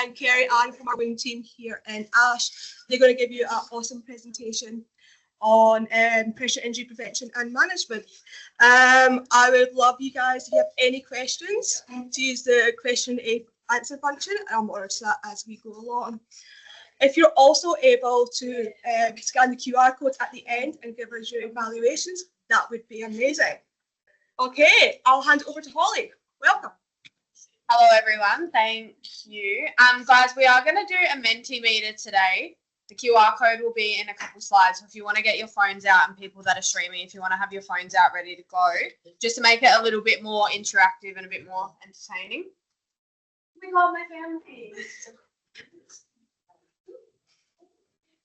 and Kerry Ann from our wound team here in Ash. They're going to give you an awesome presentation on pressure injury prevention and management. I would love you guys, if you have any questions, to use the question and answer function, and I'll monitor that as we go along. If you're also able to scan the QR code at the end and give us your evaluations, that would be amazing. Okay, I'll hand it over to Holly. Welcome. Hello everyone, thank you. Guys, we are going to do a Mentimeter today. The QR code will be in a couple slides. So if you want to get your phones out, and people that are streaming, if you want to have your phones out ready to go, just to make it a little bit more interactive and a bit more entertaining. We love my family.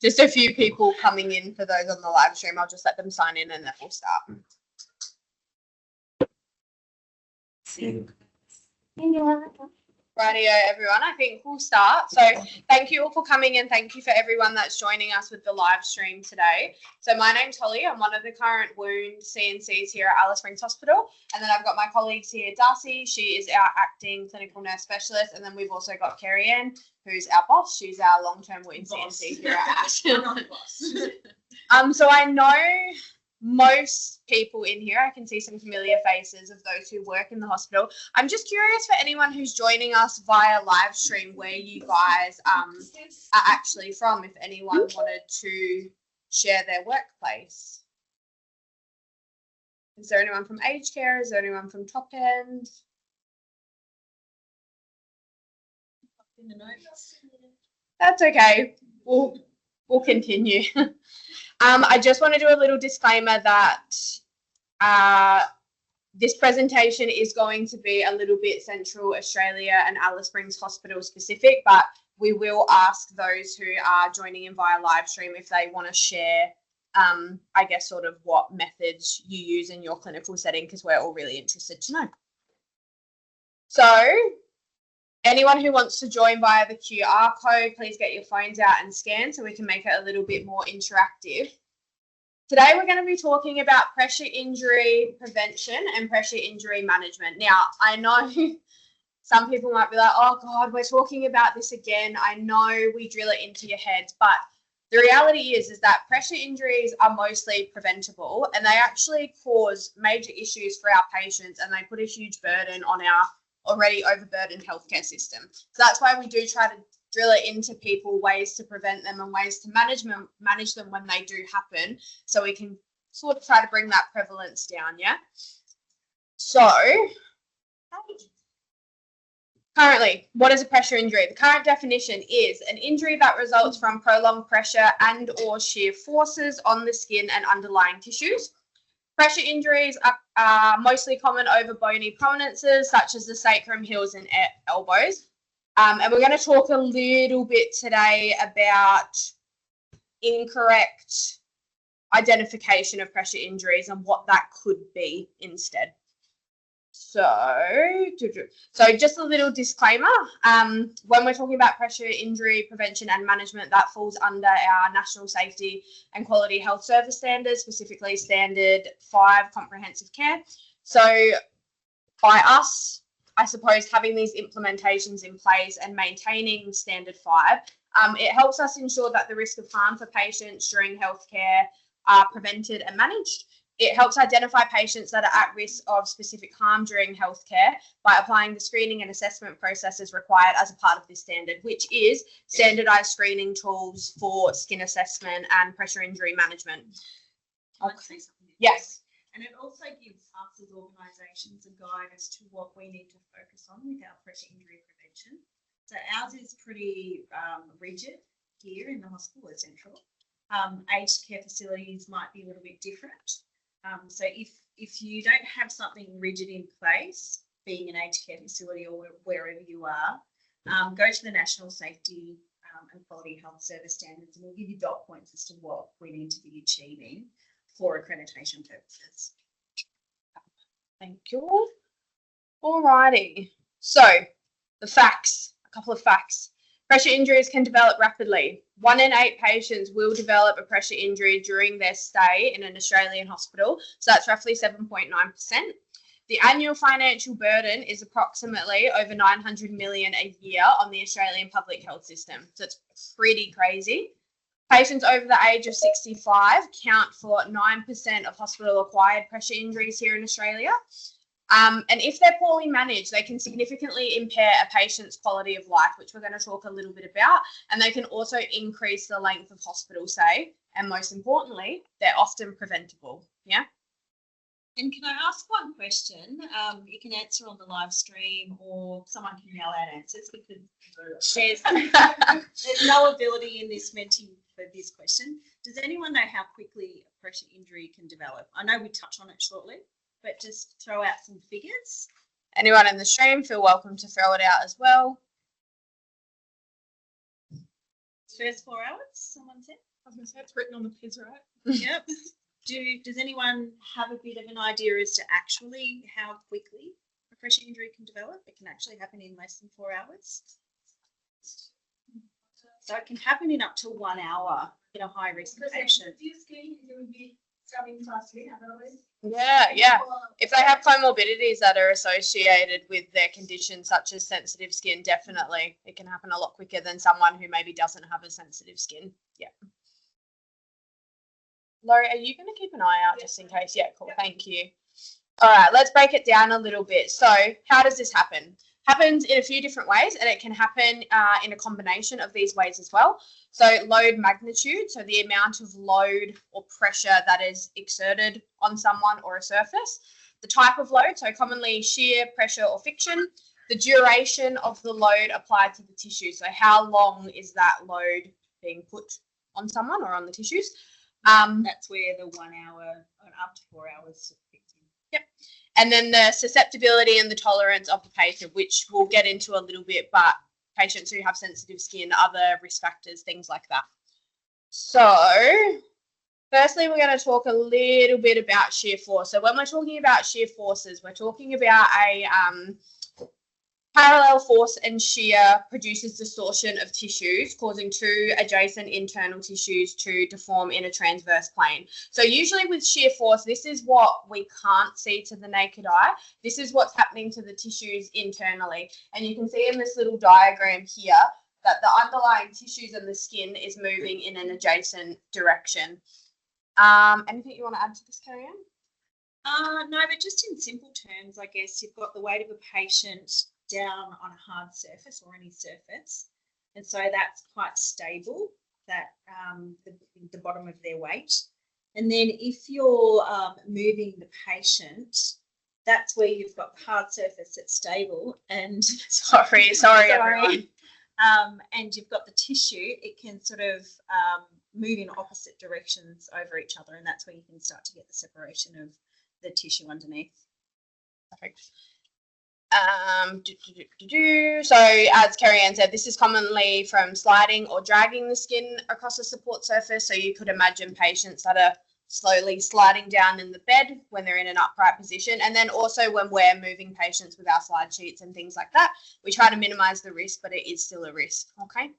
Just a few people coming in for those on the live stream. I'll just let them sign in and then we'll start. Rightio, everyone. I think we'll start. So thank you all for coming in. Thank you for everyone that's joining us with the live stream today. So my name's Holly. I'm one of the current wound CNCs here at Alice Springs Hospital. And then I've got my colleagues here, Darcy. She is our acting clinical nurse specialist. And then we've also got Kerry Ann, who's our boss. She's our long-term wound CNC here at Ash. I'm not the boss. So I know most people in here, I can see some familiar faces of those who work in the hospital. I'm just curious for anyone who's joining us via live stream where you guys are actually from, if anyone wanted to share their workplace. Is there anyone from aged care? Is there anyone from top end? In the notes. That's okay. We'll continue. I just want to do a little disclaimer that this presentation is going to be a little bit Central Australia and Alice Springs Hospital specific, but we will ask those who are joining in via live stream if they want to share, I guess, sort of what methods you use in your clinical setting, because we're all really interested to know. So anyone who wants to join via the QR code, please get your phones out and scan so we can make it a little bit more interactive. Today we're going to be talking about pressure injury prevention and pressure injury management. Now, I know some people might be like, oh God, we're talking about this again. I know we drill it into your heads, but the reality is that pressure injuries are mostly preventable and they actually cause major issues for our patients and they put a huge burden on our already overburdened healthcare system. So that's why we do try to drill it into people, ways to prevent them and ways to manage them when they do happen, so we can sort of try to bring that prevalence down, yeah? So currently, what is a pressure injury? The current definition is an injury that results from prolonged pressure and or shear forces on the skin and underlying tissues. Pressure injuries are mostly common over bony prominences such as the sacrum, heels and elbows. And we're going to talk a little bit today about incorrect identification of pressure injuries and what that could be instead. So just a little disclaimer, when we're talking about pressure injury prevention and management, that falls under our National Safety and Quality Health Service Standards, specifically Standard 5 Comprehensive Care. So by us, I suppose, having these implementations in place and maintaining Standard 5, it helps us ensure that the risk of harm for patients during healthcare are prevented and managed. It helps identify patients that are at risk of specific harm during healthcare by applying the screening and assessment processes required as a part of this standard, which is standardised screening tools for skin assessment and pressure injury management. Can I say something? Yes. And it also gives us as organisations a guide as to what we need to focus on with our pressure injury prevention. So ours is pretty rigid here in the hospital at Central. Aged care facilities might be a little bit different. So if you don't have something rigid in place, being an aged care facility or wherever you are, go to the National Safety and Quality Health Service Standards and we'll give you dot points as to what we need to be achieving for accreditation purposes. Thank you. Alrighty. So the facts, a couple of facts. Pressure injuries can develop rapidly. 1 in 8 patients will develop a pressure injury during their stay in an Australian hospital. So that's roughly 7.9%. The annual financial burden is approximately over 900 million a year on the Australian public health system. So it's pretty crazy. Patients over the age of 65 count for 9% of hospital-acquired pressure injuries here in Australia. And if they're poorly managed, they can significantly impair a patient's quality of life, which we're going to talk a little bit about. And they can also increase the length of hospital stay. And most importantly, they're often preventable. Yeah. And can I ask one question? You can answer on the live stream, or someone can yell out answers, because there's no ability in this Menti for this question. Does anyone know how quickly a pressure injury can develop? I know we touch on it shortly, but just throw out some figures. Anyone in the stream, feel welcome to throw it out as well. First 4 hours, someone said? I was going to say it's written on the PIS, right? Yep. Does anyone have a bit of an idea as to actually how quickly a pressure injury can develop? It can actually happen in less than 4 hours. So it can happen in up to 1 hour in a high risk patient. Yeah. If they have comorbidities that are associated with their condition, such as sensitive skin, definitely it can happen a lot quicker than someone who maybe doesn't have a sensitive skin. Yeah. Laurie, are you going to keep an eye out just in case? Yeah, cool. Thank you. All right, let's break it down a little bit. So how does this happen? Happens in a few different ways, and it can happen in a combination of these ways as well. So load magnitude, so the amount of load or pressure that is exerted on someone or a surface. The type of load, so commonly shear, pressure, or friction. The duration of the load applied to the tissue, so how long is that load being put on someone or on the tissues. That's where the 1 hour and up to 4 hours fits in. Yep. And then the susceptibility and the tolerance of the patient, which we'll get into a little bit, but patients who have sensitive skin, other risk factors, things like that. So firstly, we're going to talk a little bit about shear force. So when we're talking about shear forces, we're talking about a parallel force, and shear produces distortion of tissues, causing two adjacent internal tissues to deform in a transverse plane. So usually with shear force, this is what we can't see to the naked eye. This is what's happening to the tissues internally. And you can see in this little diagram here that the underlying tissues and the skin is moving in an adjacent direction. Anything you want to add to this, Carrie-Anne? No, but just in simple terms, I guess you've got the weight of a patient down on a hard surface or any surface, and so that's quite stable, that the bottom of their weight. And then if you're moving the patient, that's where you've got the hard surface that's stable, and sorry everyone, and you've got the tissue. It can sort of move in opposite directions over each other, and that's where you can start to get the separation of the tissue underneath. Perfect. So as Carrie-Anne said, this is commonly from sliding or dragging the skin across a support surface. So you could imagine patients that are slowly sliding down in the bed when they're in an upright position. And then also when we're moving patients with our slide sheets and things like that, we try to minimize the risk, but it is still a risk. Okay.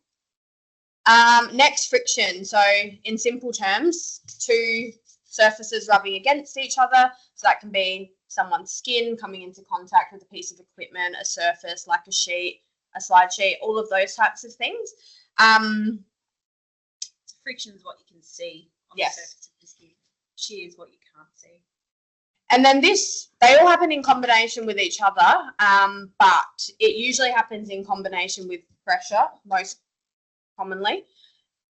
Next, friction. So in simple terms, two surfaces rubbing against each other. So that can be someone's skin coming into contact with a piece of equipment, a surface like a sheet, a slide sheet, all of those types of things. Friction is what you can see on yes. the surface of the skin. Shear is what you can't see. And then they all happen in combination with each other, but it usually happens in combination with pressure, most commonly.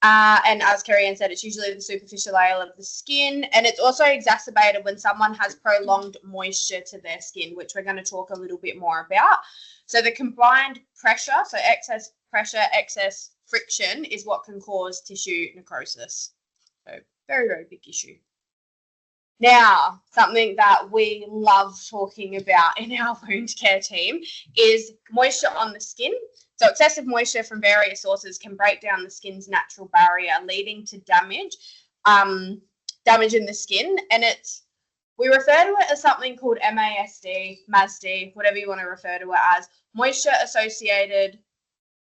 And as Carrie-Anne said, it's usually the superficial layer of the skin, and it's also exacerbated when someone has prolonged moisture to their skin, which we're going to talk a little bit more about. So the combined pressure, so excess pressure, excess friction, is what can cause tissue necrosis. So very, very big issue. Now, something that we love talking about in our wound care team is moisture on the skin. So excessive moisture from various sources can break down the skin's natural barrier, leading to damage in the skin. And we refer to it as something called MASD, whatever you want to refer to it as, moisture-associated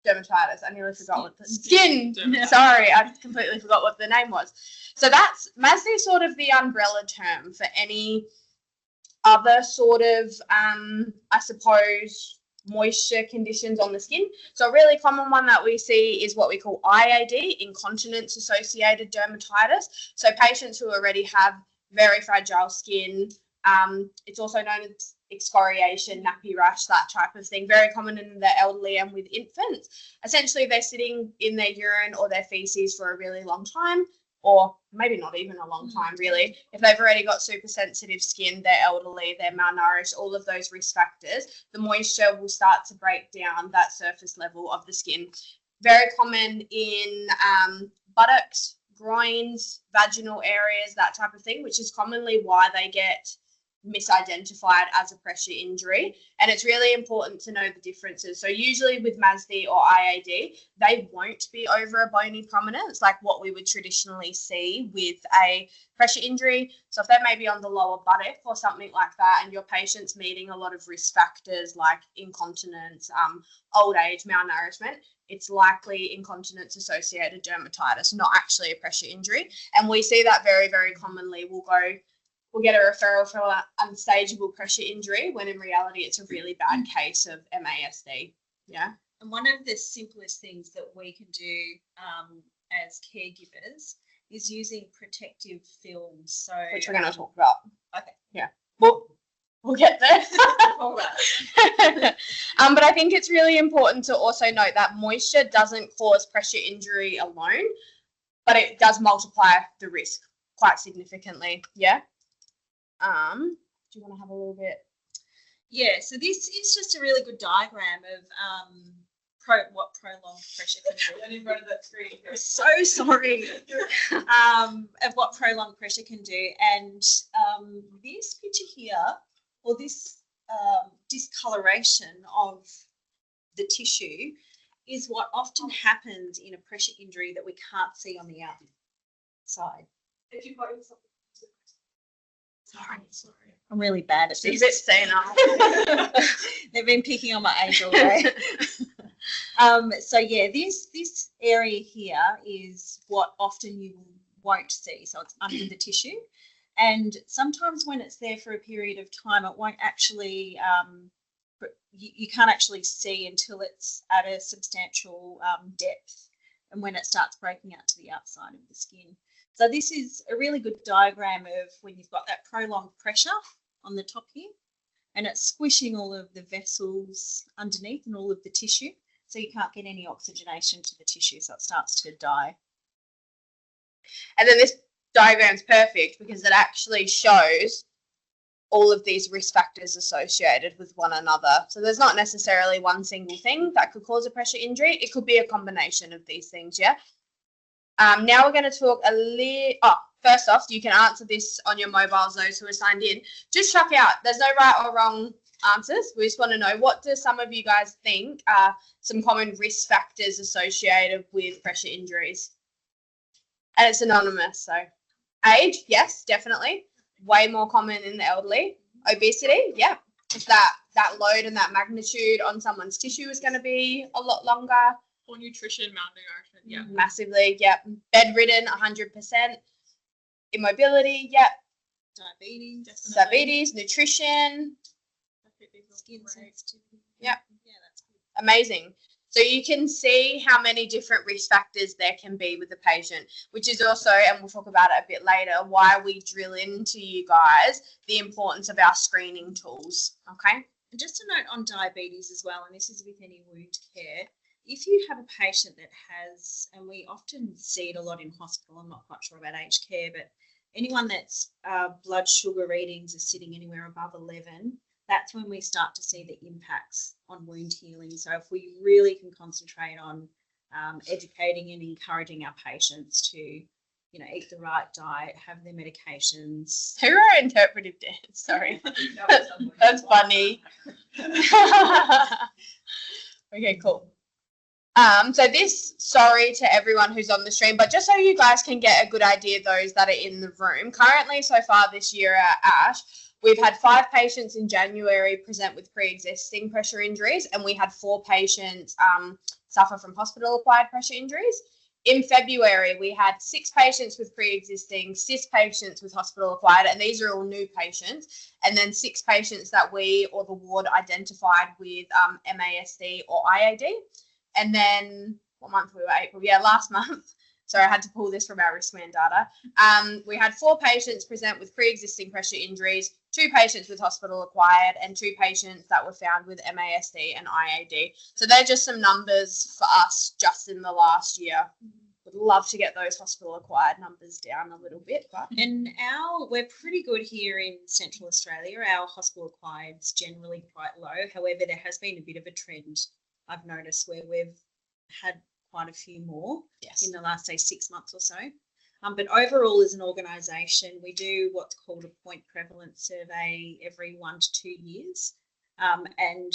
dermatitis. I nearly forgot what the skin. Sorry, I completely forgot what the name was. So MASD is sort of the umbrella term for any other sort of, I suppose, moisture conditions on the skin. So a really common one that we see is what we call IAD, incontinence associated dermatitis. So patients who already have very fragile skin, it's also known as excoriation, nappy rash, that type of thing, very common in the elderly and with infants. Essentially, they're sitting in their urine or their feces for a really long time, or maybe not even a long time, really. If they've already got super sensitive skin, they're elderly, they're malnourished, all of those risk factors, the moisture will start to break down that surface level of the skin. Very common in buttocks, groins, vaginal areas, that type of thing, which is commonly why they get misidentified as a pressure injury. And it's really important to know the differences. So usually with MASD or IAD, they won't be over a bony prominence like what we would traditionally see with a pressure injury. So if they're maybe on the lower buttock or something like that, and your patient's meeting a lot of risk factors like incontinence, old age, malnourishment, it's likely incontinence associated dermatitis, not actually a pressure injury. And we see that very, very commonly. We'll get a referral for an unstageable pressure injury when in reality it's a really bad case of MASD. Yeah. And one of the simplest things that we can do as caregivers is using protective films. So which we're going to talk about. Okay. Yeah. We'll get there. All right. But I think it's really important to also note that moisture doesn't cause pressure injury alone, but it does multiply the risk quite significantly. Yeah. Do you want to have a little bit? Yeah, so this is just a really good diagram of what prolonged pressure can do. And in front of that screen. I'm so sorry. Of what prolonged pressure can do. And this picture here, or this discoloration of the tissue, is what often happens in a pressure injury that we can't see on the outside. If you've got yourself. Sorry. I'm really bad at this. She's a bit senile. They've been picking on my age all day. So yeah, this area here is what often you won't see. So it's under the tissue, and sometimes when it's there for a period of time, it won't actually. You can't actually see until it's at a substantial depth, and when it starts breaking out to the outside of the skin. So this is a really good diagram of when you've got that prolonged pressure on the top here, and it's squishing all of the vessels underneath and all of the tissue, so you can't get any oxygenation to the tissue, so it starts to die. And then this diagram's perfect because it actually shows all of these risk factors associated with one another. So there's not necessarily one single thing that could cause a pressure injury. It could be a combination of these things, yeah? Now we're going to talk a little. First off, you can answer this on your mobiles, those who are signed in. Just chuck out. There's no right or wrong answers. We just want to know, what do some of you guys think are some common risk factors associated with pressure injuries? And it's anonymous, so age, yes, definitely. Way more common in the elderly. Obesity, yeah. If that load and that magnitude on someone's tissue is going to be a lot longer. Poor nutrition, malnourishment, yeah. Massively, yep. Bedridden, 100%. Immobility, yep. Diabetes, definitely. Diabetes, nutrition. Skin sensitivity. Yep. Yeah, that's good. Amazing. So you can see how many different risk factors there can be with the patient, which is also, and we'll talk about it a bit later, why we drill into you guys the importance of our screening tools, okay? And just a note on diabetes as well, and this is with any wound care. If you have a patient that has, and we often see it a lot in hospital, I'm not quite sure about aged care, but anyone that's blood sugar readings are sitting anywhere above 11, that's when we start to see the impacts on wound healing. So if we really can concentrate on educating and encouraging our patients to, eat the right diet, have their medications. Who wrote interpretive dance? Sorry. That's funny. Okay, cool. So this, sorry to everyone who's on the stream, but just so you guys can get a good idea, those that are in the room, currently so far this year at ASH, we've had 5 patients in January present with pre-existing pressure injuries, and we had 4 patients suffer from hospital-acquired pressure injuries. in February, we had 6 patients with pre-existing, 6 patients with hospital-acquired, and these are all new patients, and then 6 patients that we or the ward identified with MASD or IAD. And then, what month we were? April. Yeah, last month. Sorry, I had to pull this from our riskman data. We had 4 patients present with pre-existing pressure injuries, 2 patients with hospital-acquired, and 2 patients that were found with MASD and IAD. So they're just some numbers for us just in the last year. Would love to get those hospital-acquired numbers down a little bit. But We're pretty good here in Central Australia. Our hospital-acquired's generally quite low. However, there has been a bit of a trend I've noticed where we've had quite a few more in the last, say, 6 months or so. But overall, as an organisation, we do what's called a point prevalence survey every 1 to 2 years. And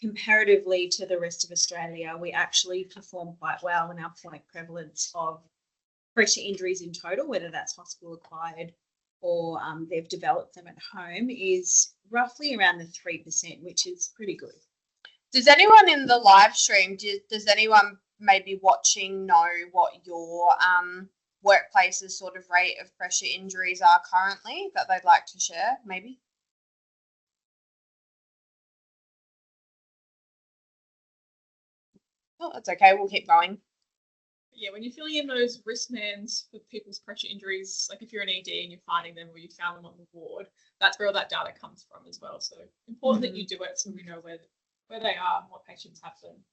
comparatively to the rest of Australia, we actually perform quite well in our point prevalence of pressure injuries in total, whether that's hospital acquired or they've developed them at home, is roughly around the 3%, which is pretty good. Does anyone in the live stream, does anyone maybe watching know what your workplace's sort of rate of pressure injuries are currently that they'd like to share, maybe? Oh, that's okay. We'll keep going. Yeah, when you're filling in those riskmans for people's pressure injuries, like if you're an ED and you're finding them or you found them on the ward, that's where all that data comes from as well. So important that you do it so we know where they are and what patients have them.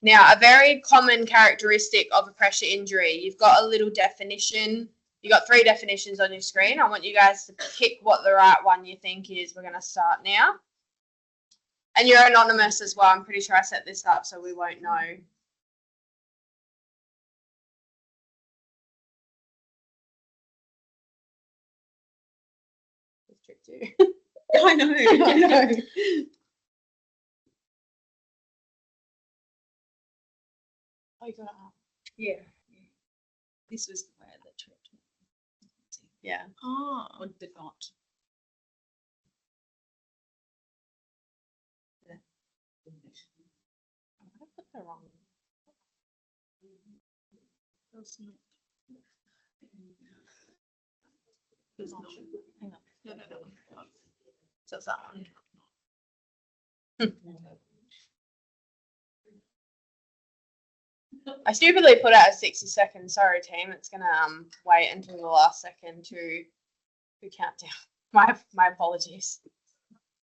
Now, a very common characteristic of a pressure injury, you've got a little definition. You've got 3 definitions on your screen. I want you guys to pick what the right one you think is. We're going to start now. And you're anonymous as well. I'm pretty sure I set this up so we won't know. It's tricked you. I know. I know. Oh, you got it up. Yeah. This was the way that tripped me. Yeah. Oh. Or did not. I put the wrong. Hang on. No. So it's that one. I stupidly put out a 60 seconds. Sorry, team. It's gonna wait until the last second to count down. My apologies.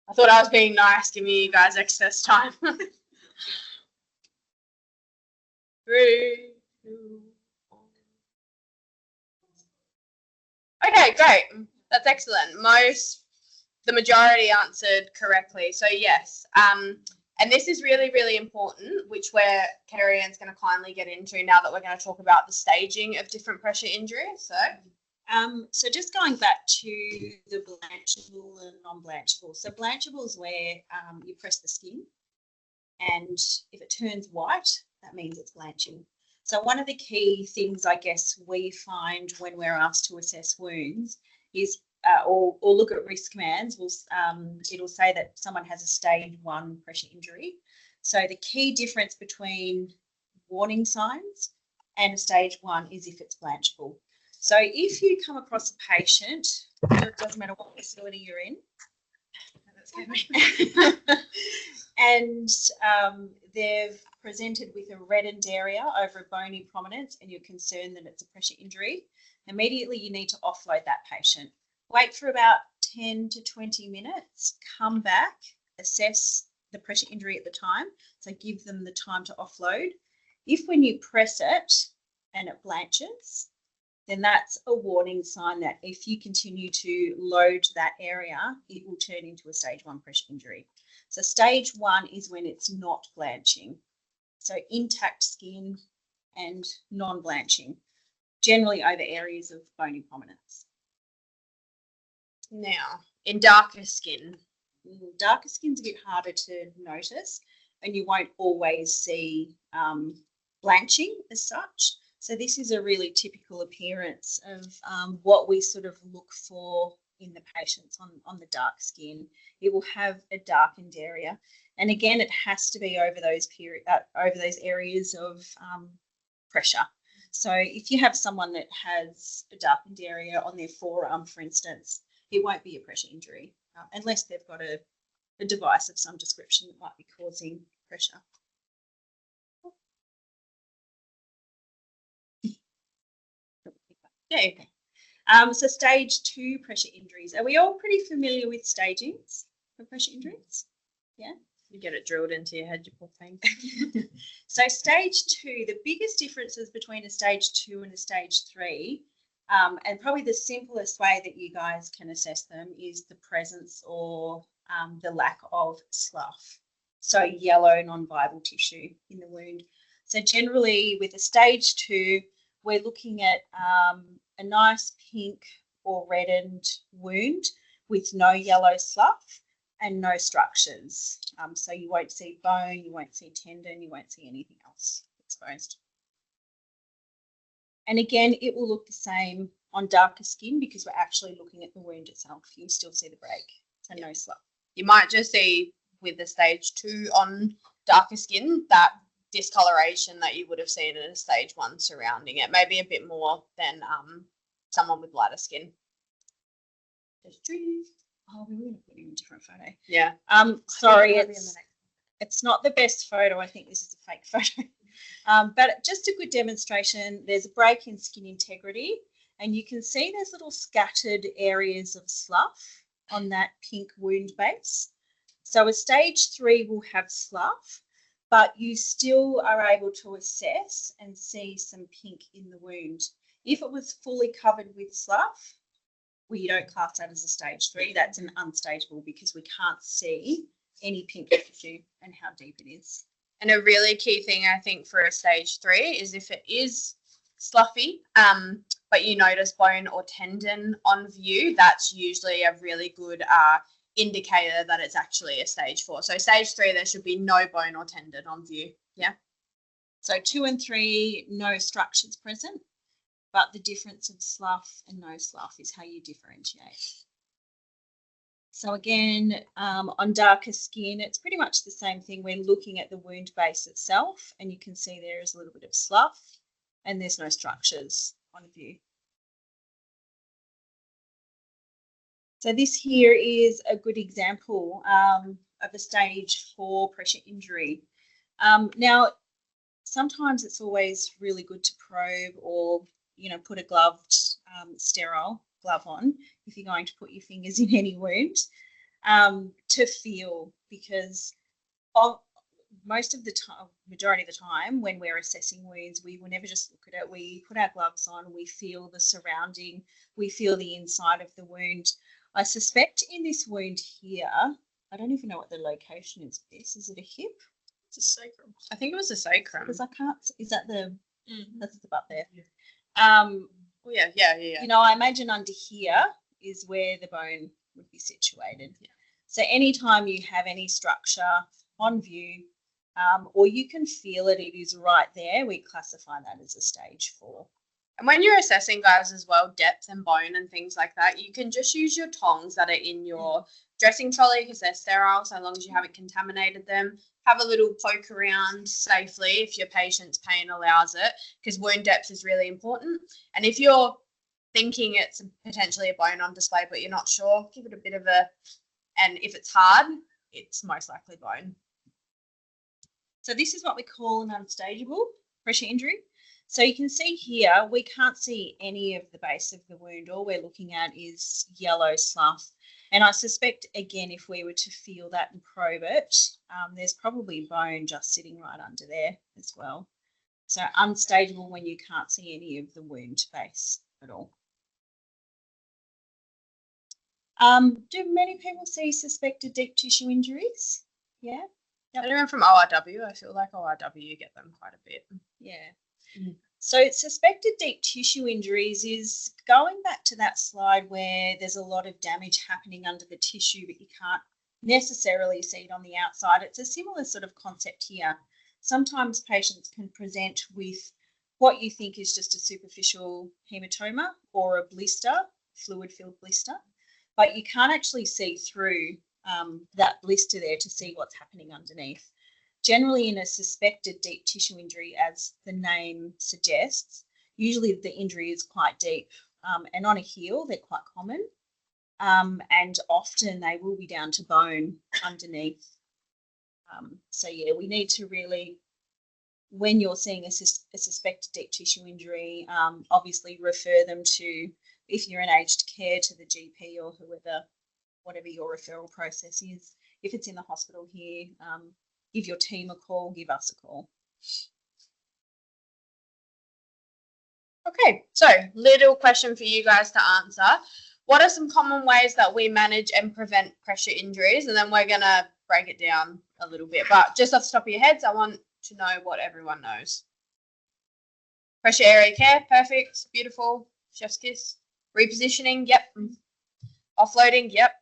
I thought I was being nice, giving you guys excess time. 3, 2, 1. Okay, great. That's excellent. The majority answered correctly. So yes. And this is really, really important, which Kerry Ann's going to kindly get into now that we're going to talk about the staging of different pressure injuries. So just going back to the blanchable and non-blanchable. So blanchable is where you press the skin, and if it turns white, that means it's blanching. So one of the key things I guess we find when we're asked to assess wounds is or look at risk commands, it'll say that someone has a stage 1 pressure injury. So the key difference between warning signs and a stage 1 is if it's blanchable. So if you come across a patient, it doesn't matter what facility you're in, and they've presented with a reddened area over a bony prominence and you're concerned that it's a pressure injury, immediately you need to offload that patient. Wait for about 10 to 20 minutes, come back, assess the pressure injury at the time. So give them the time to offload. If when you press it and it blanches, then that's a warning sign that if you continue to load that area, it will turn into a stage 1 pressure injury. So stage 1 is when it's not blanching. So intact skin and non-blanching, generally over areas of bony prominence. Now, in darker skin. Darker skin's a bit harder to notice and you won't always see blanching as such. So this is a really typical appearance of what we sort of look for in the patients on the dark skin. It will have a darkened area. And again, it has to be over those areas of pressure. So if you have someone that has a darkened area on their forearm, for instance, it won't be a pressure injury unless they've got a device of some description that might be causing pressure. Yeah, okay. So stage 2 pressure injuries. Are we all pretty familiar with stagings for pressure injuries? Yeah. You get it drilled into your head, you poor thing. So stage 2, the biggest differences between a stage 2 and a stage 3, and probably the simplest way that you guys can assess them is the presence or the lack of slough. So yellow non-viable tissue in the wound. So generally with a stage 2, we're looking at a nice pink or reddened wound with no yellow slough and no structures. So you won't see bone, you won't see tendon, you won't see anything else exposed. And again, it will look the same on darker skin because we're actually looking at the wound itself. You still see the break, so no slough. You might just see with the stage 2 on darker skin that discoloration that you would have seen in a stage 1 surrounding it, maybe a bit more than someone with lighter skin. Oh, we were going to put in a different photo. Yeah. Sorry, it's not the best photo. I think this is a fake photo. But just a good demonstration. There's a break in skin integrity, and you can see there's little scattered areas of slough on that pink wound base. So a stage 3 will have slough, but you still are able to assess and see some pink in the wound. If it was fully covered with slough, we don't class that as a stage 3. That's an unstageable because we can't see any pink tissue and how deep it is. And a really key thing, I think, for a stage 3 is if it is sloughy, but you notice bone or tendon on view, that's usually a really good indicator that it's actually a stage 4. So stage 3, there should be no bone or tendon on view. Yeah. So 2 and 3, no structures present, but the difference of slough and no slough is how you differentiate. So again, on darker skin, it's pretty much the same thing. We're looking at the wound base itself, and you can see there is a little bit of slough and there's no structures on view. So this here is a good example of a stage 4 pressure injury. Now, sometimes it's always really good to probe or, put a gloved, sterile glove on if you're going to put your fingers in any wound to feel, because most of the time, majority of the time when we're assessing wounds, we will never just look at it. We put our gloves on, we feel the surrounding, we feel the inside of the wound. I suspect in this wound here, I don't even know what the location is. Is it a hip? It's a sacrum. I think it was a sacrum. Because I can't. Is that the? That's the butt there. Yeah. I imagine under here is where the bone would be situated. Yeah. So anytime you have any structure on view, or you can feel it, it is right there, we classify that as a stage 4. And when you're assessing, guys, as well, depth and bone and things like that, you can just use your tongs that are in your dressing trolley because they're sterile, so long as you haven't contaminated them. Have a little poke around safely if your patient's pain allows it, because wound depth is really important. And if you're thinking it's potentially a bone on display but you're not sure, give it a bit of and if it's hard, it's most likely bone. So this is what we call an unstageable pressure injury. So you can see here, we can't see any of the base of the wound. All we're looking at is yellow slough. And I suspect, again, if we were to feel that and probe it, there's probably bone just sitting right under there as well. So unstageable when you can't see any of the wound base at all. Do many people see suspected deep tissue injuries? Yeah. Yep. Anyone from ORW? I feel like ORW get them quite a bit. Yeah. So suspected deep tissue injuries is going back to that slide where there's a lot of damage happening under the tissue, but you can't necessarily see it on the outside. It's a similar sort of concept here. Sometimes patients can present with what you think is just a superficial hematoma or a blister, fluid-filled blister, but you can't actually see through that blister there to see what's happening underneath. generally in a suspected deep tissue injury, as the name suggests, usually the injury is quite deep, and on a heel, they're quite common, and often they will be down to bone underneath. So yeah, we need to really, when you're seeing a suspected deep tissue injury, obviously refer them to, if you're in aged care, to the GP or whatever your referral process is. If it's in the hospital here, give your team a call, give us a call. Okay, so little question for you guys to answer. What are some common ways that we manage and prevent pressure injuries? And then we're going to break it down a little bit. But just off the top of your heads, I want to know what everyone knows. Pressure area care, perfect, beautiful, chef's kiss. Repositioning, yep. Offloading, yep.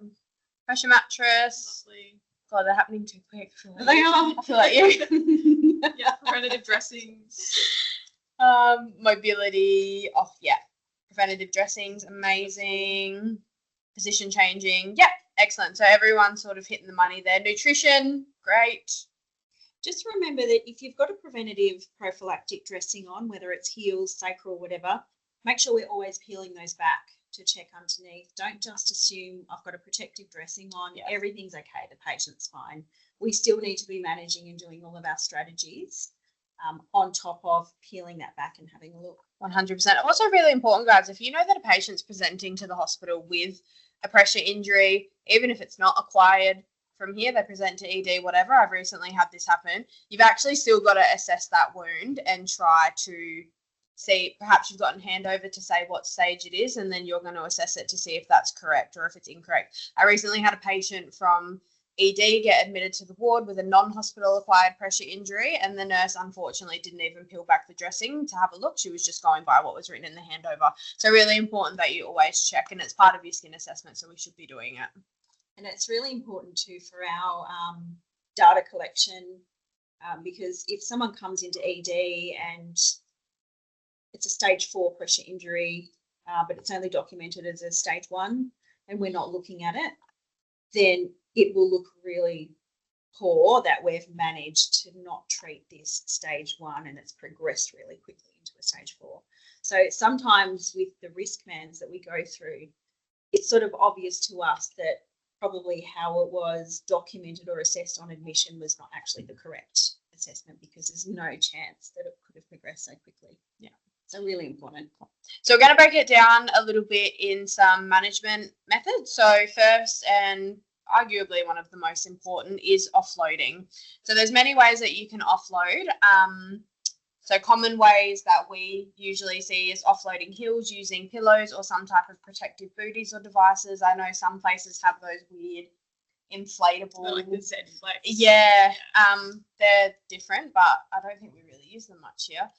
Pressure mattress. Lovely. God, they're happening too quick. They are. I feel like you. Yeah, preventative dressings. Mobility, preventative dressings, amazing. Position changing, yep, excellent. So everyone's sort of hitting the money there. Nutrition, great. Just remember that if you've got a preventative prophylactic dressing on, whether it's heels, sacral, whatever, make sure we're always peeling those back to check underneath. Don't just assume I've got a protective dressing on, everything's okay, the patient's fine. We still need to be managing and doing all of our strategies on top of peeling that back and having a look. 100%. Also really important, guys, if you know that a patient's presenting to the hospital with a pressure injury, even if it's not acquired from here, they present to ED, whatever, I've recently had this happen, you've actually still got to assess that wound and try to see, perhaps you've gotten handover to say what stage it is, and then you're going to assess it to see if that's correct or if it's incorrect. I recently had a patient from ED get admitted to the ward with a non-hospital acquired pressure injury, and the nurse unfortunately didn't even peel back the dressing to have a look. She was just going by what was written in the handover. So really important that you always check, and it's part of your skin assessment, so we should be doing it. And it's really important too for our data collection, because if someone comes into ED and it's a stage 4 pressure injury, but it's only documented as a stage 1 and we're not looking at it, then it will look really poor that we've managed to not treat this stage 1 and it's progressed really quickly into a stage 4. So sometimes with the risk mans that we go through, it's sort of obvious to us that probably how it was documented or assessed on admission was not actually the correct assessment, because there's no chance that it could have progressed so quickly. Yeah, so really important. So we're going to break it down a little bit in some management methods. So first, and arguably one of the most important, is offloading. So there's many ways that you can offload. So common ways that we usually see is offloading heels using pillows or some type of protective booties or devices. I know some places have those weird inflatable. They're like the Z flex. Yeah, they're different, but I don't think we really use them much here.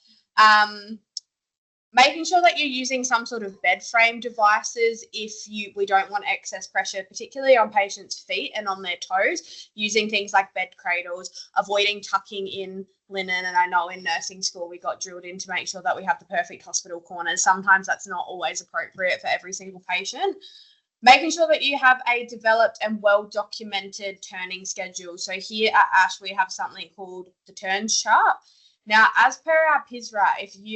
Making sure that you're using some sort of bed frame devices if we don't want excess pressure, particularly on patients' feet and on their toes, using things like bed cradles, avoiding tucking in linen. And I know in nursing school we got drilled in to make sure that we have the perfect hospital corners. Sometimes that's not always appropriate for every single patient. Making sure that you have a developed and well-documented turning schedule. So here at ASH we have something called the turns chart. Now, as per our PISRA,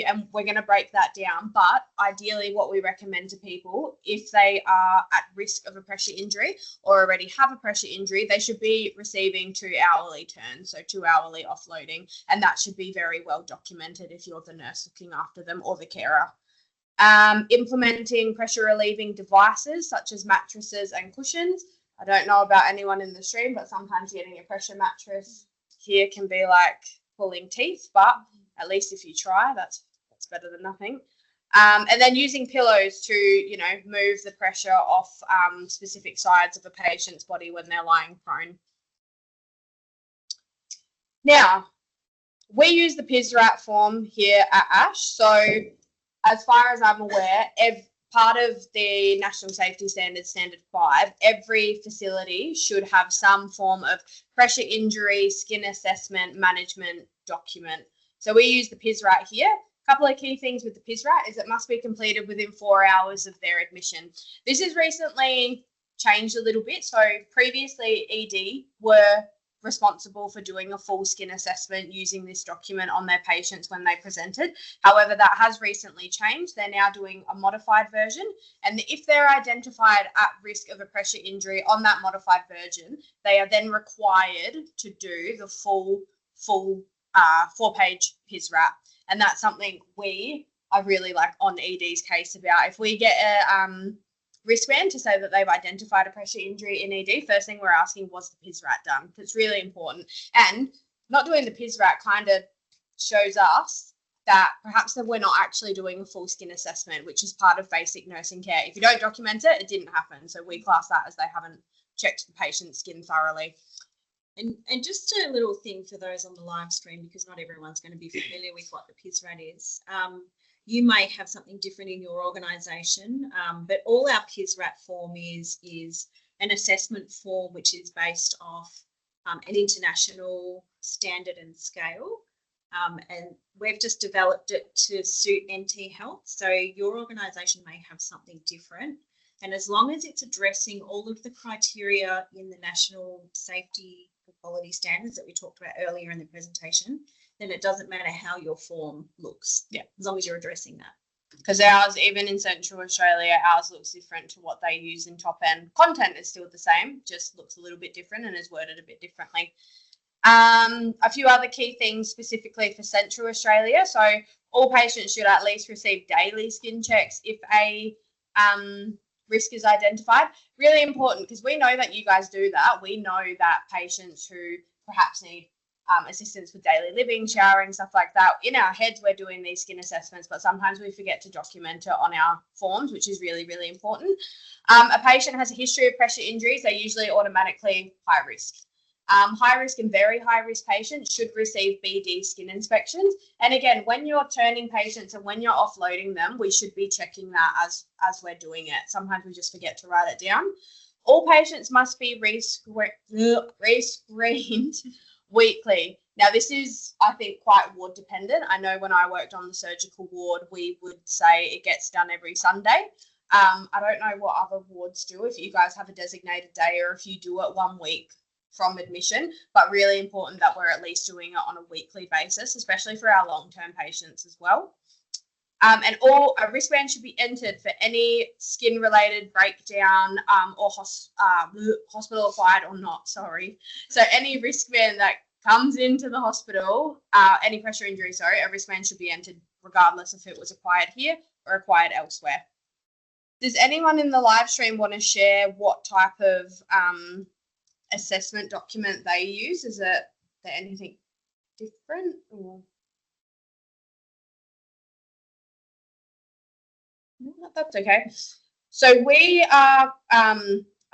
and we're going to break that down, but ideally what we recommend to people, if they are at risk of a pressure injury or already have a pressure injury, they should be receiving 2 hourly turns, so 2 hourly offloading, and that should be very well documented if you're the nurse looking after them or the carer. Implementing pressure relieving devices such as mattresses and cushions. I don't know about anyone in the stream, but sometimes getting a pressure mattress here can be like pulling teeth, but at least if you try, that's better than nothing. And then using pillows to, move the pressure off specific sides of a patient's body when they're lying prone. Now, we use the PISRAT form here at ASH. So as far as I'm aware, part of the National Safety Standards, Standard 5, every facility should have some form of pressure injury, skin assessment, management document. So we use the PISRAT here. A couple of key things with the PISRAT is it must be completed within 4 hours of their admission. This has recently changed a little bit. So previously ED were responsible for doing a full skin assessment using this document on their patients when they presented. However, that has recently changed. They're now doing a modified version, and if they're identified at risk of a pressure injury on that modified version, they are then required to do the full 4-page PISRAT. And that's something we are really like on ED's case about. If we get a wristband to say that they've identified a pressure injury in ED, first thing we're asking, was the PISRAT done? It's really important. And not doing the PISRAT kind of shows us that perhaps that we're not actually doing a full skin assessment, which is part of basic nursing care. If you don't document it, it didn't happen. So we class that as they haven't checked the patient's skin thoroughly. And just a little thing for those on the live stream, because not everyone's going to be familiar with what the PISRAT is. You may have something different in your organisation, but all our PISRAT form is an assessment form which is based off an international standard and scale. And we've just developed it to suit NT Health. So your organisation may have something different. And as long as it's addressing all of the criteria in the national safety and quality standards that we talked about earlier in the presentation, then it doesn't matter how your form looks. Yeah. As long as you're addressing that. Because ours, even in Central Australia, ours looks different to what they use in top end. Content is still the same, just looks a little bit different and is worded a bit differently. A few other key things specifically for Central Australia. So all patients should at least receive daily skin checks if a risk is identified. Really important, because we know that you guys do that. We know that patients who perhaps need assistance with daily living, showering, stuff like that, in our heads we're doing these skin assessments, but sometimes we forget to document it on our forms, which is really, really important. A patient has a history of pressure injuries, they're usually automatically high risk. High risk and very high risk patients should receive BD skin inspections. And again, when you're turning patients and when you're offloading them, we should be checking that as we're doing it. Sometimes we just forget to write it down. All patients must be re-screened weekly. Now, this is, I think, quite ward dependent. I know when I worked on the surgical ward, we would say it gets done every Sunday. I don't know what other wards do, if you guys have a designated day or if you do it 1 week from admission, but really important that we're at least doing it on a weekly basis, especially for our long-term patients as well. And a wristband should be entered for any skin-related breakdown or hospital-acquired or not, sorry. So any wristband that comes into the hospital, any pressure injury, sorry, a wristband should be entered regardless if it was acquired here or acquired elsewhere. Does anyone in the live stream want to share what type of assessment document they use? Is there anything different? Or? No, that's okay. So we are, I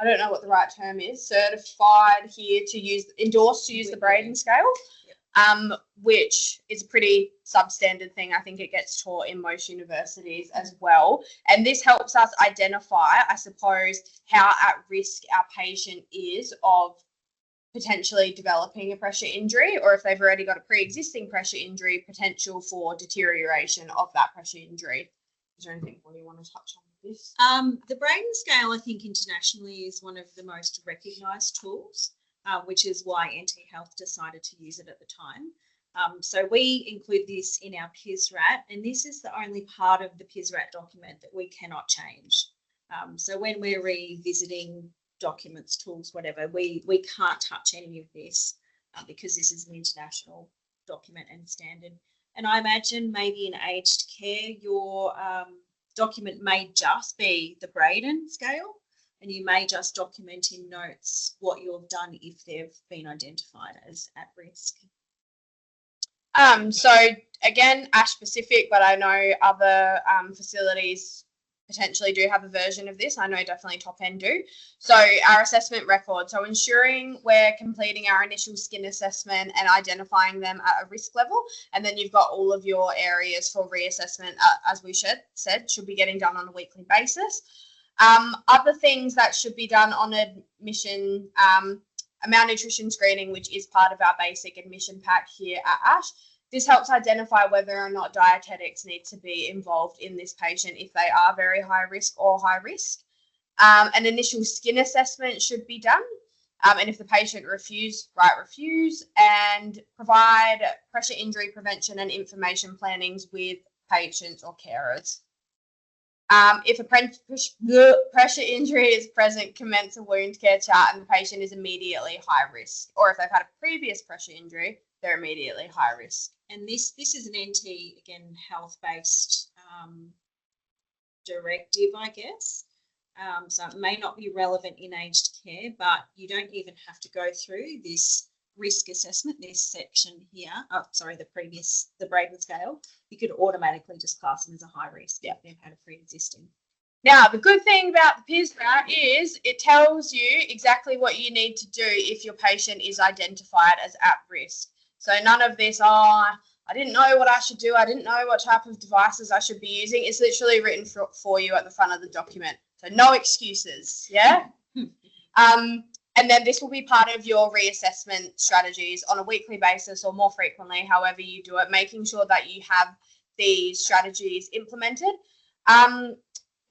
don't know what the right term is, certified here to use, endorsed to use the Braden scale, which is a pretty substandard thing. I think it gets taught in most universities as well. And this helps us identify, I suppose, how at risk our patient is of potentially developing a pressure injury, or if they've already got a pre-existing pressure injury, potential for deterioration of that pressure injury. Is there anything more you want to touch on with this? The Braden scale, I think internationally, is one of the most recognised tools, which is why NT Health decided to use it at the time. So we include this in our PISRAT, and this is the only part of the PISRAT document that we cannot change. So when we're revisiting documents, tools, whatever, we can't touch any of this because this is an international document and standard. And I imagine maybe in aged care, your document may just be the Braden scale, and you may just document in notes what you've done if they've been identified as at risk. So again, ASH specific, but I know other facilities potentially do have a version of this. I know definitely top end do. So our assessment record, so ensuring we're completing our initial skin assessment and identifying them at a risk level. And then you've got all of your areas for reassessment, as we said, should be getting done on a weekly basis. Other things that should be done on admission, a malnutrition screening, which is part of our basic admission pack here at ASH. This helps identify whether or not dietetics need to be involved in this patient if they are very high risk or high risk. An initial skin assessment should be done. And if the patient refuse, write refuse, and provide pressure injury prevention and information plannings with patients or carers. If a pressure injury is present, commence a wound care chart and the patient is immediately high risk. Or if they've had a previous pressure injury, they're immediately high risk. And this is an NT, again, health-based directive, I guess. So it may not be relevant in aged care, but you don't even have to go through this risk assessment, this section here. Oh, sorry, the Braden scale. You could automatically just class them as a high risk if they've had a pre-existing. Now, the good thing about the PISRA is it tells you exactly what you need to do if your patient is identified as at risk. So none of this, I didn't know what I should do. I didn't know what type of devices I should be using. It's literally written for you at the front of the document. So no excuses, yeah? And then this will be part of your reassessment strategies on a weekly basis or more frequently, however you do it, making sure that you have these strategies implemented,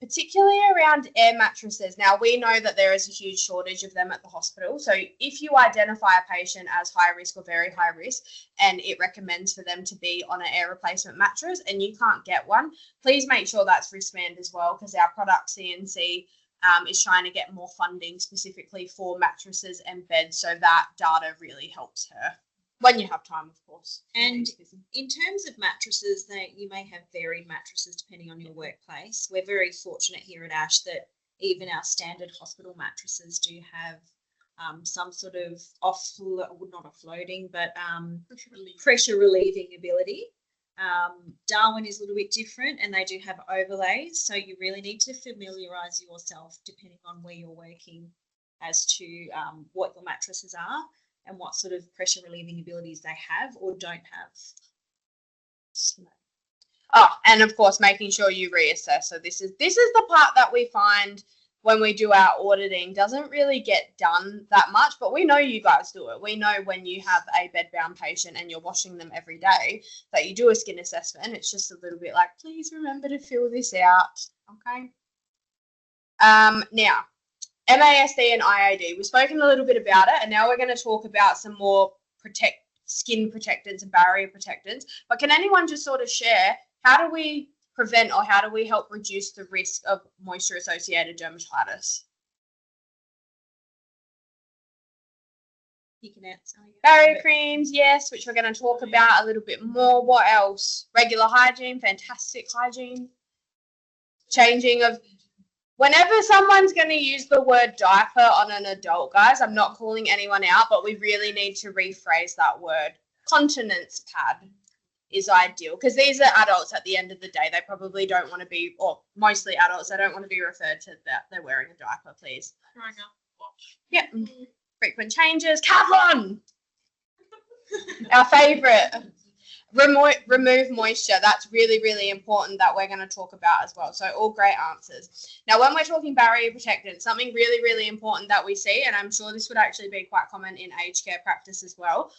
particularly around air mattresses. Now, we know that there is a huge shortage of them at the hospital. So if you identify a patient as high risk or very high risk and it recommends for them to be on an air replacement mattress and you can't get one, please make sure that's wristband as well, because our product CNC is trying to get more funding specifically for mattresses and beds, so that data really helps her when you have time, of course. And in terms of mattresses, you may have varied mattresses depending on your workplace. We're very fortunate here at ASH that even our standard hospital mattresses do have some sort of not offloading, but pressure relieving ability. Darwin is a little bit different and they do have overlays, so you really need to familiarise yourself depending on where you're working as to what your mattresses are and what sort of pressure relieving abilities they have or don't have. Oh, and of course making sure you reassess. So this is the part that we find when we do our auditing doesn't really get done that much, but we know you guys do it. We know when you have a bedbound patient and you're washing them every day that you do a skin assessment. It's just a little bit like, please remember to fill this out, okay? Now, MASD and IAD, we've spoken a little bit about it, and now we're going to talk about some more skin protectants and barrier protectants. But can anyone just sort of share, how do we prevent or how do we help reduce the risk of moisture-associated dermatitis? You can answer. Barrier creams, yes, which we're going to talk about a little bit more. What else? Regular hygiene, fantastic hygiene. Changing of... Whenever someone's going to use the word diaper on an adult, guys, I'm not calling anyone out, but we really need to rephrase that word. Continence pad is ideal, because these are adults at the end of the day. They probably don't want to be, or mostly adults, they don't want to be referred to that they're wearing a diaper, please. Trying up watch. Yep. Frequent changes. Kevlon! Our favourite. Remove moisture. That's really, really important that we're going to talk about as well. So all great answers. Now, when we're talking barrier protectant, something really, really important that we see, and I'm sure this would actually be quite common in aged care practice as well,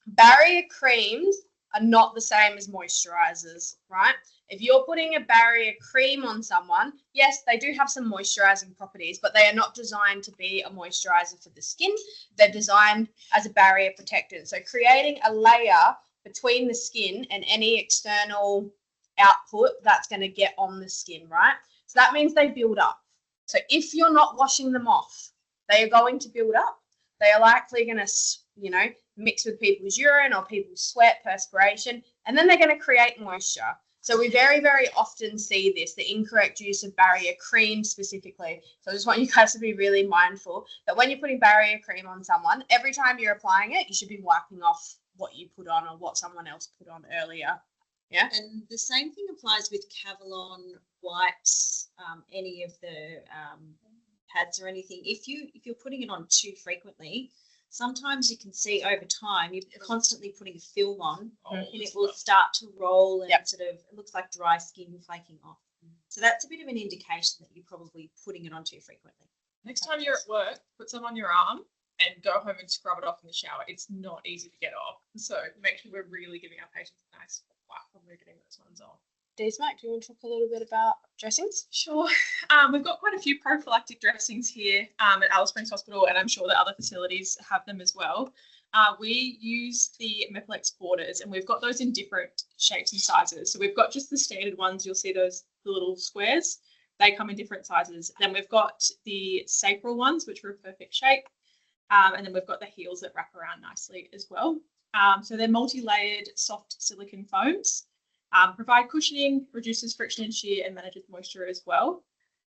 barrier creams are not the same as moisturizers, right? If you're putting a barrier cream on someone, yes, they do have some moisturizing properties, but they are not designed to be a moisturizer for the skin. They're designed as a barrier protectant. So creating a layer between the skin and any external output that's going to get on the skin, right? So that means they build up. So if you're not washing them off, they are going to build up. They are likely going to, mix with people's urine or people's sweat, perspiration, and then they're going to create moisture. So we very, very often see this, the incorrect use of barrier cream specifically. So I just want you guys to be really mindful that when you're putting barrier cream on someone, every time you're applying it, you should be wiping off what you put on or what someone else put on earlier. Yeah. And the same thing applies with Kevlon wipes, any of the pads or anything. If you're putting it on too frequently, sometimes you can see over time you're constantly putting a film on and it will start to roll and sort of, it looks like dry skin flaking off. So that's a bit of an indication that you're probably putting it on too frequently. Next time you're at work, put some on your arm and go home and scrub it off in the shower. It's not easy to get off. So make sure we're really giving our patients a nice wipe when we're getting those ones on. Desmac, do you want to talk a little bit about dressings? Sure. We've got quite a few prophylactic dressings here at Alice Springs Hospital, and I'm sure that other facilities have them as well. We use the Meplex borders, and we've got those in different shapes and sizes. So we've got just the standard ones. You'll see those, the little squares. They come in different sizes. Then we've got the sacral ones, which are a perfect shape. And then we've got the heels that wrap around nicely as well. So they're multi-layered soft silicone foams. Provide cushioning, reduces friction and shear, and manages moisture as well.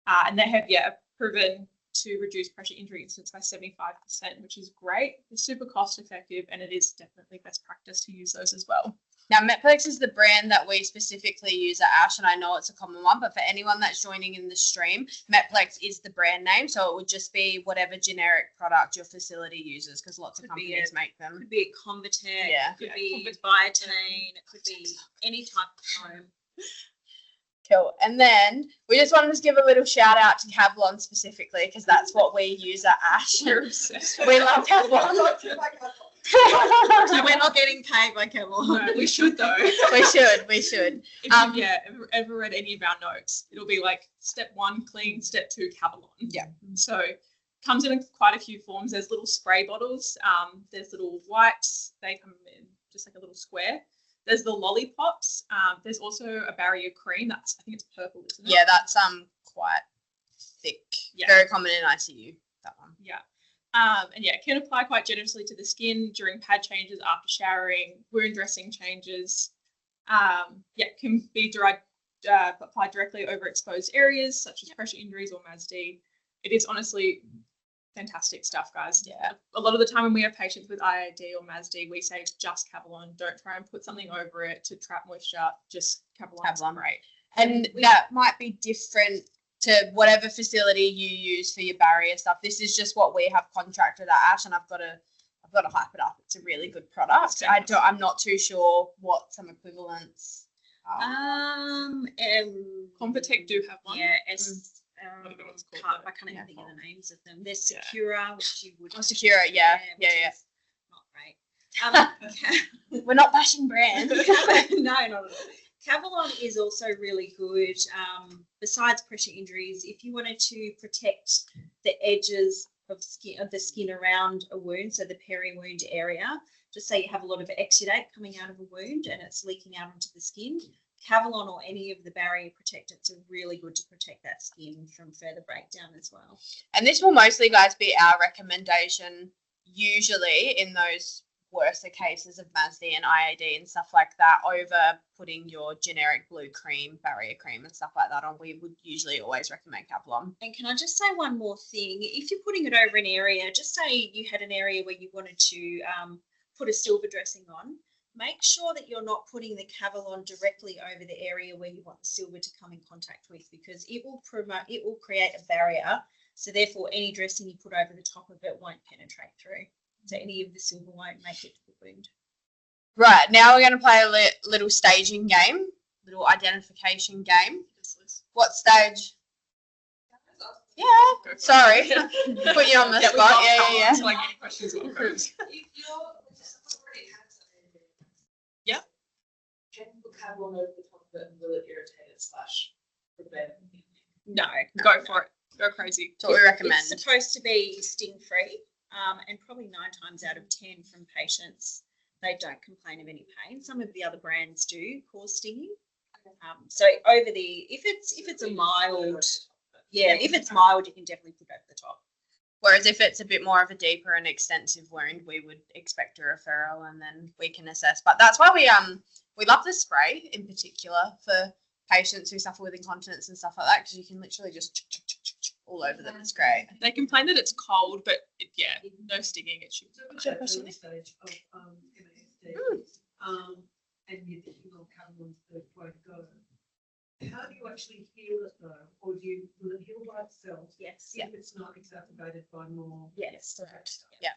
And they have, proven to reduce pressure injury incidence by 75%, which is great. It's super cost effective, and it is definitely best practice to use those as well. Now, Meplex is the brand that we specifically use at ASH, and I know it's a common one, but for anyone that's joining in the stream, Meplex is the brand name, so it would just be whatever generic product your facility uses, because lots of companies make them. Could be a Convatec, Yeah. it could be Biotane, it could be any type of foam. Cool. And then we just wanted to give a little shout out to Kevlon specifically, because that's what we use at ASH. We're obsessed. We love Kevlon. So we're not getting paid by Kevlon. No, we should though. we should. If you ever read any of our notes, it'll be like step 1 clean, step 2 Kevlon. Yeah. So comes in quite a few forms. There's little spray bottles. There's little wipes. They come in just like a little square. There's the lollipops. There's also a barrier cream. I think it's purple, isn't it? Yeah, that's quite thick. Yeah. Very common in ICU. That one. Yeah. And it can apply quite generously to the skin during pad changes, after showering, wound dressing changes. Can be applied directly over exposed areas such as pressure injuries or MASD. It is honestly fantastic stuff, guys. Yeah. A lot of the time when we have patients with IAD or MASD, we say just Kevlon. Don't try and put something over it to trap moisture. Just Kevlon. Great. And that might be different to whatever facility you use for your barrier stuff. This is just what we have contracted at ASH, and I've got to hype it up. It's a really good product. I'm not too sure what some equivalents are. Convatec do have one. Yeah, I don't know what it's called, I can't even think of the names of them. There's Secura, which you would. Oh, Secura, yeah. Not great. We're not bashing brands. No, not at all. Kevlon is also really good. Besides pressure injuries, if you wanted to protect the edges of the skin around a wound, so the peri-wound area, just say you have a lot of exudate coming out of a wound and it's leaking out onto the skin, Kevlon or any of the barrier protectants are really good to protect that skin from further breakdown as well. And this will mostly, guys, be our recommendation, usually in those worser cases of MASD and IAD and stuff like that, over putting your generic blue cream, barrier cream and stuff like that on. We would usually always recommend Kevlon. And can I just say one more thing? If you're putting it over an area, just say you had an area where you wanted to put a silver dressing on, make sure that you're not putting the Kevlon directly over the area where you want the silver to come in contact with, because it will create a barrier. So therefore any dressing you put over the top of it won't penetrate through. So any of the silver won't make it to the wound. Right, now we're going to play a little staging game, little identification game. What stage? Yeah, sorry. Put you on the spot. Yeah. Like any questions or comments? Yep. Can you put Kevlon over the top of it and will it irritate it / prevent? No, go for it. Go crazy. That's what we recommend. It's supposed to be sting-free, and probably 9 times out of 10 from patients, they don't complain of any pain. Some of the other brands do cause stinging. So over if it's a mild, if it's mild, you can definitely put over the top. Whereas if it's a bit more of a deeper and extensive wound, we would expect a referral and then we can assess. But that's why we love the spray in particular for patients who suffer with incontinence and stuff like that, because you can literally just all over them. It's great. They complain that it's cold, but no stinging. It should. So at the stage of MASD, and you're thinking, well, Kevlon's the way to go. How do you actually heal it though, or will it heal by itself? Yes. If it's not exacerbated by more. Yes. Yeah.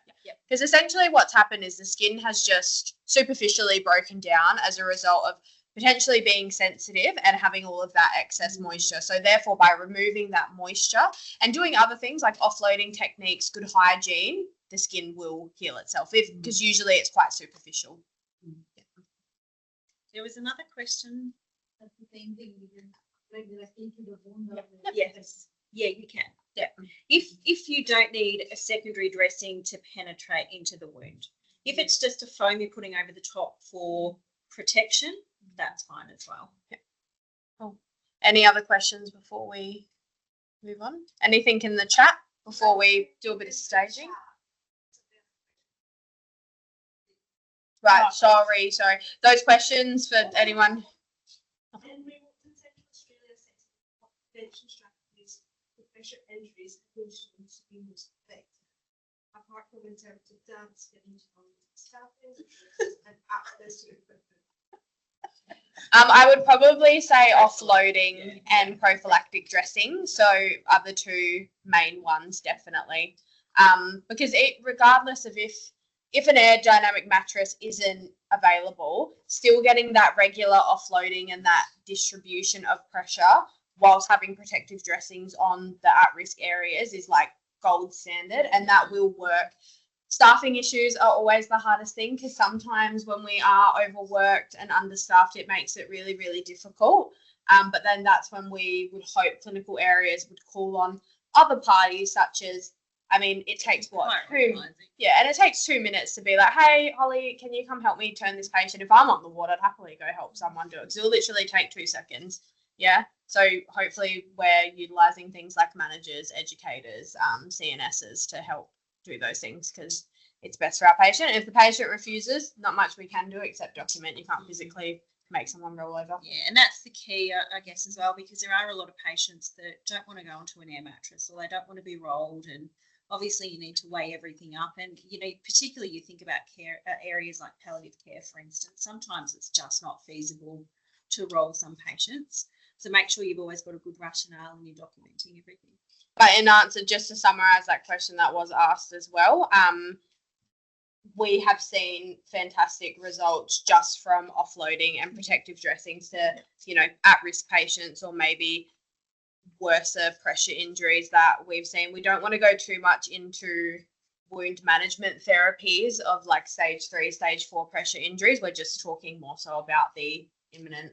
Because essentially what's happened is the skin has just superficially broken down as a result of potentially being sensitive and having all of that excess moisture. So therefore, by removing that moisture and doing other things like offloading techniques, good hygiene, the skin will heal itself, because usually it's quite superficial. There was another question. same thing, you can maybe like into the wound. Yes. Yeah, you can. Yeah. If you don't need a secondary dressing to penetrate into the wound, if it's just a foam you're putting over the top for protection, that's fine as well. Cool. Any other questions before we move on? Anything in the chat before we do a bit of staging? Right, sorry. Those questions for anyone? And we want in Central Australia setting up prevention strategies for pressure injuries and instruments to be most effective. Apart from interpretive dance, getting to know staffing and access to equipment. I would probably say offloading and prophylactic dressing. So are the two main ones, definitely. Because regardless of if an aerodynamic mattress isn't available, still getting that regular offloading and that distribution of pressure whilst having protective dressings on the at-risk areas is like gold standard, and that will work. Staffing issues are always the hardest thing, because sometimes when we are overworked and understaffed, it makes it really, really difficult. But then that's when we would hope clinical areas would call on other parties, such as, I mean, it takes what? And it takes 2 minutes to be like, hey, Holly, can you come help me turn this patient? If I'm on the ward, I'd happily go help someone do it, because it'll literally take 2 seconds. Yeah. So hopefully we're utilising things like managers, educators, CNSs to help do those things, because it's best for our patient. If the patient refuses, not much we can do except document. You can't physically make someone roll over. Yeah, and that's the key, I guess, as well, because there are a lot of patients that don't want to go onto an air mattress, or they don't want to be rolled, and obviously you need to weigh everything up. And, you know, particularly you think about care areas like palliative care, for instance, sometimes it's just not feasible to roll some patients. So make sure you've always got a good rationale and you're documenting everything. But in answer, just to summarise that question that was asked as well, we have seen fantastic results just from offloading and protective dressings to, you know, at-risk patients or maybe worse pressure injuries that we've seen. We don't want to go too much into wound management therapies of like stage 3, stage 4 pressure injuries. We're just talking more so about the imminent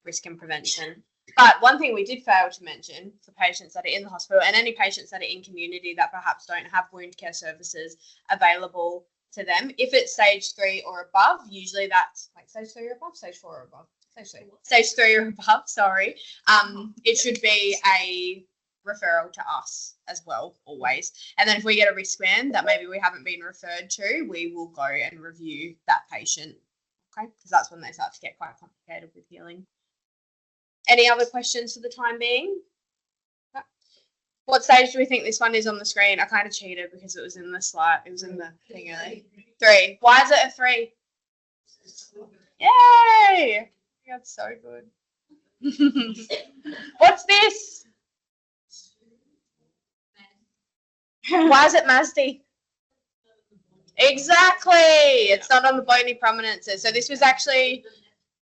risk and prevention. But one thing we did fail to mention for patients that are in the hospital and any patients that are in community that perhaps don't have wound care services available to them, if it's stage 3 or above, usually that's like stage 3 or above, stage 4 or above, stage 3 or above, sorry, it should be a referral to us as well, always. And then if we get a wristband that maybe we haven't been referred to, we will go and review that patient, okay? Because that's when they start to get quite complicated with healing. Any other questions for the time being? What stage do we think this one is on the screen? I kind of cheated because it was in the slide. It was in the thing earlier. 3. Why is it a 3? Yay! That's so good. What's this? Why is it MASD? Exactly. It's not on the bony prominences. So this was actually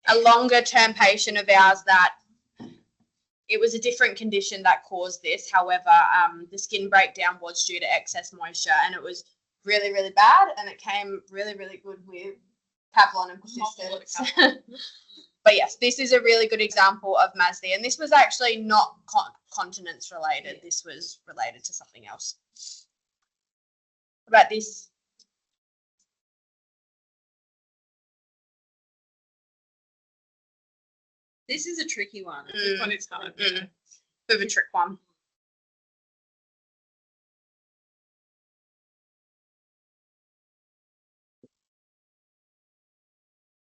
a longer term patient of ours that it was a different condition that caused this. However, the skin breakdown was due to excess moisture, and it was really, really bad, and it came really, really good with Pavlon and persistence. But yes, this is a really good example of MASD, and this was actually not continence related. This was related to something else. What about this? This is a tricky one. This one is hard. Bit of a trick one.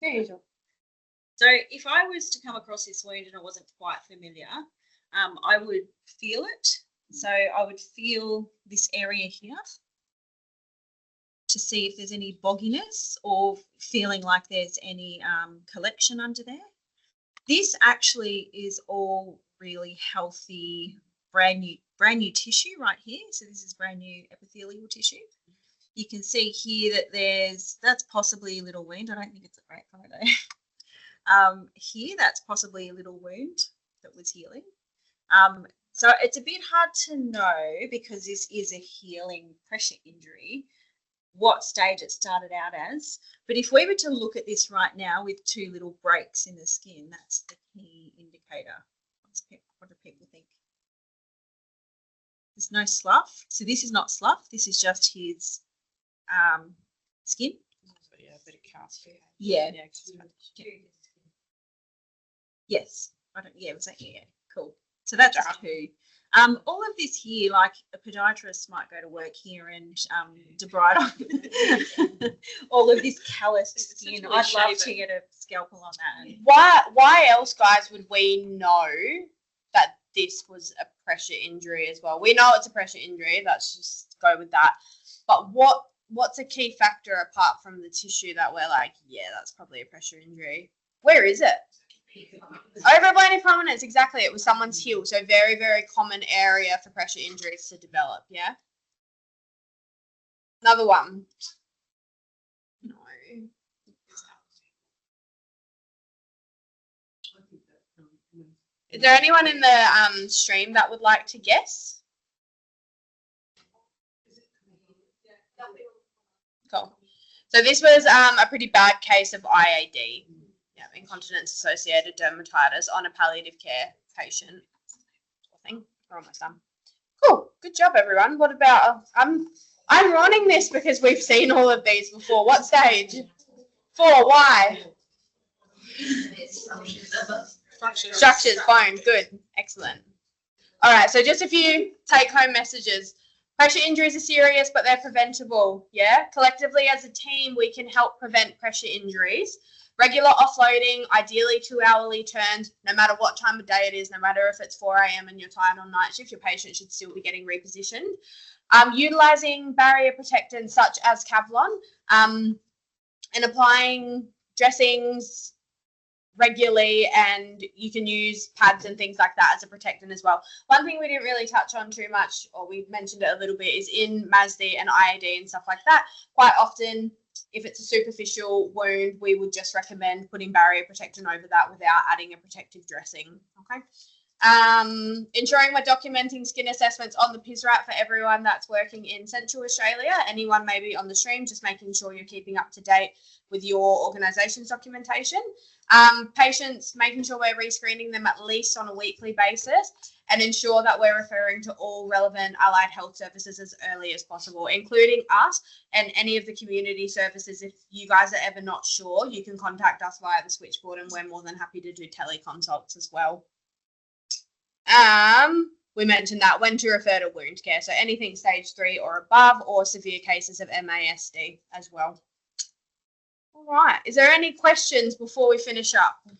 So if I was to come across this wound and I wasn't quite familiar, I would feel it. So I would feel this area here to see if there's any bogginess or feeling like there's any collection under there. This actually is all really healthy, brand new tissue right here. So this is brand new epithelial tissue. You can see here that that's possibly a little wound. I don't think it's a great photo. Here, that's possibly a little wound that was healing. So it's a bit hard to know because this is a healing pressure injury what stage it started out as. But if we were to look at this right now with two little breaks in the skin, that's the key indicator. What do people think? There's no slough. So this is not slough. This is just his skin. Yeah, a bit of calcium. Yeah. Yeah. Yes. Was that? Yeah. Cool. So that's two. All of this here, like a podiatrist might go to work here and debride on all of this calloused skin. I'd love to get a scalpel on that. Why else, guys, would we know that this was a pressure injury as well? We know it's a pressure injury. Let's just go with that. But what's a key factor apart from the tissue that we're like, yeah, that's probably a pressure injury? Where is it? Overablative prominence, exactly. It was someone's heel, so very, very common area for pressure injuries to develop, yeah? Another one. No. Is there anyone in the stream that would like to guess? Cool. So this was a pretty bad case of IAD. Yeah, incontinence-associated dermatitis on a palliative care patient. I think we're almost done. Cool, good job, everyone. What about? I'm running this because we've seen all of these before. What stage? 4. Why? Structures, bone. Good, excellent. All right, so just a few take-home messages. Pressure injuries are serious, but they're preventable. Yeah, collectively as a team, we can help prevent pressure injuries. Regular offloading, ideally 2-hourly turns, no matter what time of day it is, no matter if it's 4 a.m. and you're tired on night shift, your patient should still be getting repositioned. Utilizing barrier protectants such as Kevlon and applying dressings regularly, and you can use pads and things like that as a protectant as well. One thing we didn't really touch on too much, or we mentioned it a little bit, is in MASD and IAD and stuff like that, quite often if it's a superficial wound, we would just recommend putting barrier protectant over that without adding a protective dressing. Okay. Ensuring we're documenting skin assessments on the PISRAT for everyone that's working in Central Australia. Anyone maybe on the stream, just making sure you're keeping up to date with your organisation's documentation. Patients, making sure we're rescreening them at least on a weekly basis, and ensure that we're referring to all relevant allied health services as early as possible, including us and any of the community services. If you guys are ever not sure, you can contact us via the switchboard, and we're more than happy to do teleconsults as well. We mentioned that when to refer to wound care, so anything stage 3 or above, or severe cases of MASD as well. All right, is there any questions before we finish up? That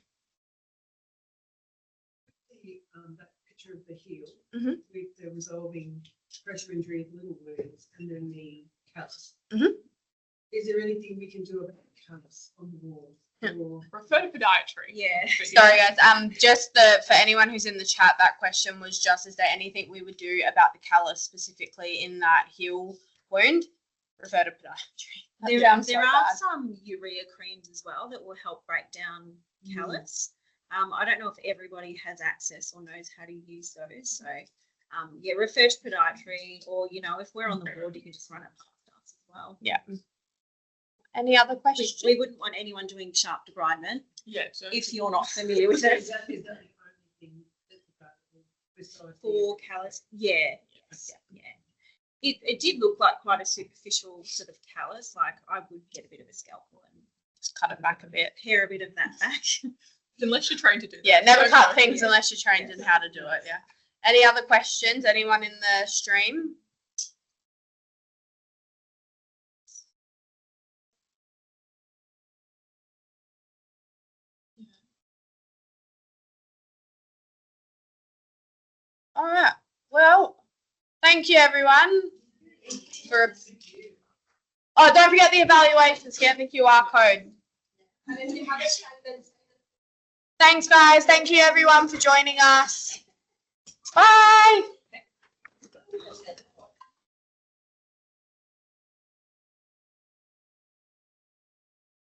picture of the heel Mm-hmm. with the resolving pressure injury of little wounds and then the callus. Mhm. Is there anything we can do about the callus on the wall? Or Refer to podiatry. Yeah. Sorry guys, for anyone who's in the chat, that question was just, is there anything we would do about the callus specifically in that heel wound? Refer to podiatry. There Sounds so are bad. some urea creams as well that will help break down callus. I don't know if everybody has access or knows how to use those. So, yeah, refer to podiatry, or, you know, if we're on the board, you can just run it past us as well. Yeah. Any other questions? We wouldn't want anyone doing sharp debridement Yeah. So if you're not familiar with is it. that the only thing that's available besides For callus, yeah. It did look like quite a superficial sort of callus. Like, I would get a bit of a scalpel and Just cut it back a bit. pare a bit of that back. unless you're trained to do that. Yeah, never So cut good. things unless you're trained in how to do it. Yeah. Any other questions? Anyone in the stream? All right. Well, thank you everyone for. Oh, don't forget the evaluation. Scan the QR code. Thanks, guys. Thank you everyone for joining us. Bye.